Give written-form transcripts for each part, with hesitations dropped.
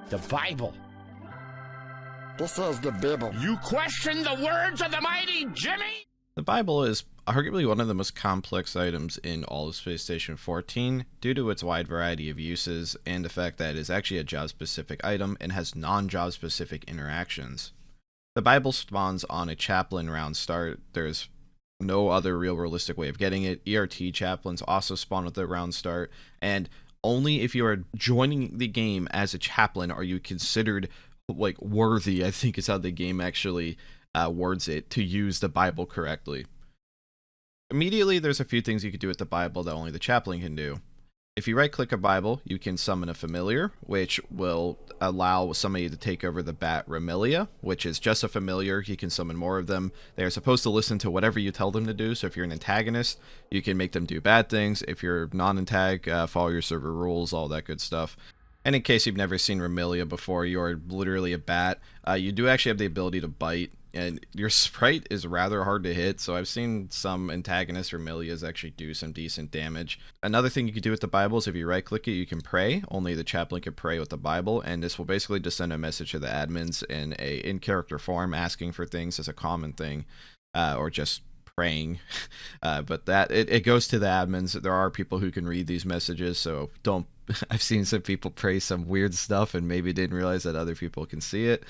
The Bible. This is the Bible. You question the words of the mighty Jimmy? The Bible is arguably one of the most complex items in all of Space Station 14 due to its wide variety of uses and the fact that it is actually a job-specific item and has non-job specific interactions. The Bible spawns on a chaplain round start. There's no other real realistic way of getting it. ERT chaplains also spawn with the round start, and only if you are joining the game as a chaplain are you considered like worthy, I think is how the game actually words it, to use the Bible correctly. Immediately, there's a few things you could do with the Bible that only the chaplain can do. If you right-click a Bible, you can summon a familiar, which will allow somebody to take over the Bat Remilia, which is just a familiar. You can summon more of them. They are supposed to listen to whatever you tell them to do, so if you're an antagonist, you can make them do bad things. If you're non-antag, follow your server rules, all that good stuff. And in case you've never seen Remilia before, you're literally a bat. You do actually have the ability to bite, and your sprite is rather hard to hit, so I've seen some antagonist Remilias actually do some decent damage. Another thing you can do with the Bible is if you right-click it, you can pray. Only the chaplain can pray with the Bible, and this will basically just send a message to the admins in a in-character form, asking for things as a common thing, or just praying. But that it goes to the admins. There are people who can read these messages, so don't. I've seen some people pray some weird stuff and maybe didn't realize that other people can see it.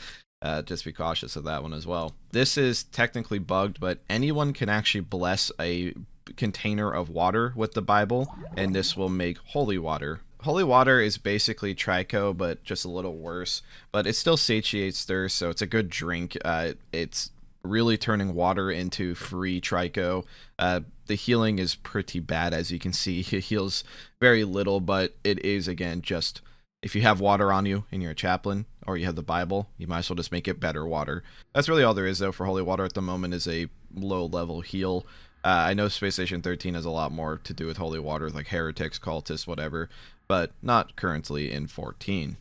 Just be cautious of that one as well. This is technically bugged, but anyone can actually bless a container of water with the Bible, and this will make holy water. Holy water is basically Trico, but just a little worse, but it still satiates thirst, so it's a good drink. It's really turning water into free Trico. The healing is pretty bad, as you can see. It heals very little, but it is, again, just if you have water on you and you're a chaplain, or you have the Bible, you might as well just make it better water. That's really all there is, though, for holy water at the moment, is a low-level heal. I know Space Station 13 has a lot more to do with holy water, like heretics, cultists, whatever, but not currently in 14.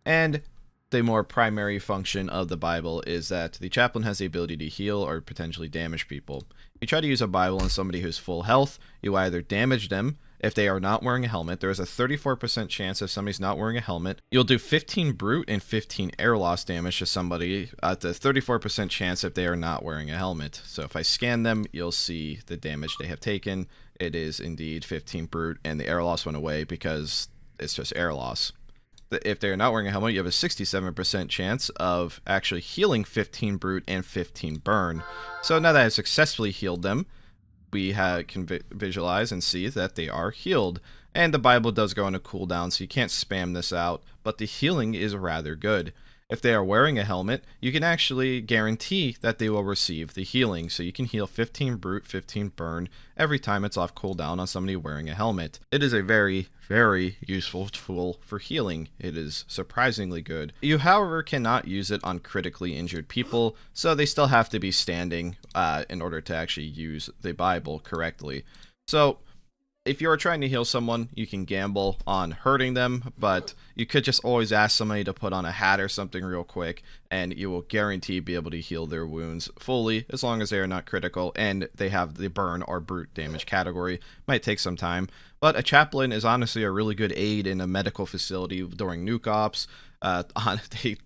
And the more primary function of the Bible is that the chaplain has the ability to heal or potentially damage people. If you try to use a Bible on somebody who's full health, you either damage them. If they are not wearing a helmet, there is a 34% chance if somebody's not wearing a helmet, you'll do 15 brute and 15 air loss damage to somebody at the 34% chance if they are not wearing a helmet. So if I scan them, you'll see the damage they have taken. It is indeed 15 brute, and the air loss went away because it's just air loss. If they're not wearing a helmet, you have a 67% chance of actually healing 15 brute and 15 burn. So now that I've successfully healed them, we can visualize and see that they are healed. And the Bible does go on a cooldown, so you can't spam this out, but the healing is rather good. If they are wearing a helmet, you can actually guarantee that they will receive the healing. So you can heal 15 brute, 15 burn every time it's off cooldown on somebody wearing a helmet. It is a very, very useful tool for healing. It is surprisingly good. You, however, cannot use it on critically injured people, so they still have to be standing in order to actually use the Bible correctly. So if you're trying to heal someone, you can gamble on hurting them, but you could just always ask somebody to put on a hat or something real quick, and you will guarantee be able to heal their wounds fully, as long as they are not critical, and they have the burn or brute damage category. Might take some time, but a chaplain is honestly a really good aid in a medical facility during nuke ops. They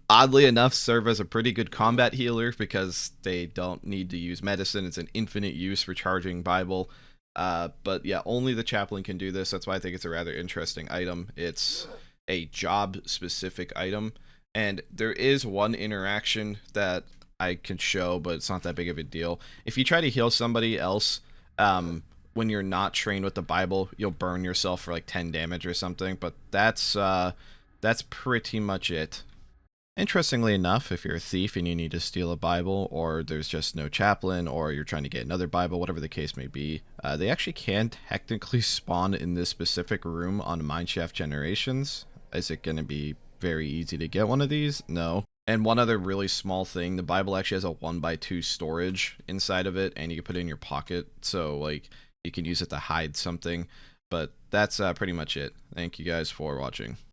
oddly enough serve as a pretty good combat healer because they don't need to use medicine. It's an infinite use recharging Bible. But yeah, only the chaplain can do this. That's why I think it's a rather interesting item. It's a job-specific item, and there is one interaction that I can show, but it's not that big of a deal. If you try to heal somebody else, when you're not trained with the Bible, you'll burn yourself for like 10 damage or something, but that's pretty much it. Interestingly enough, if you're a thief and you need to steal a Bible, or there's just no chaplain, or you're trying to get another Bible, whatever the case may be, they actually can technically spawn in this specific room on Mineshaft Generations. Is it going to be very easy to get one of these? No. And one other really small thing, the Bible actually has a 1x2 storage inside of it, and you can put it in your pocket, so like you can use it to hide something. But that's pretty much it. Thank you guys for watching.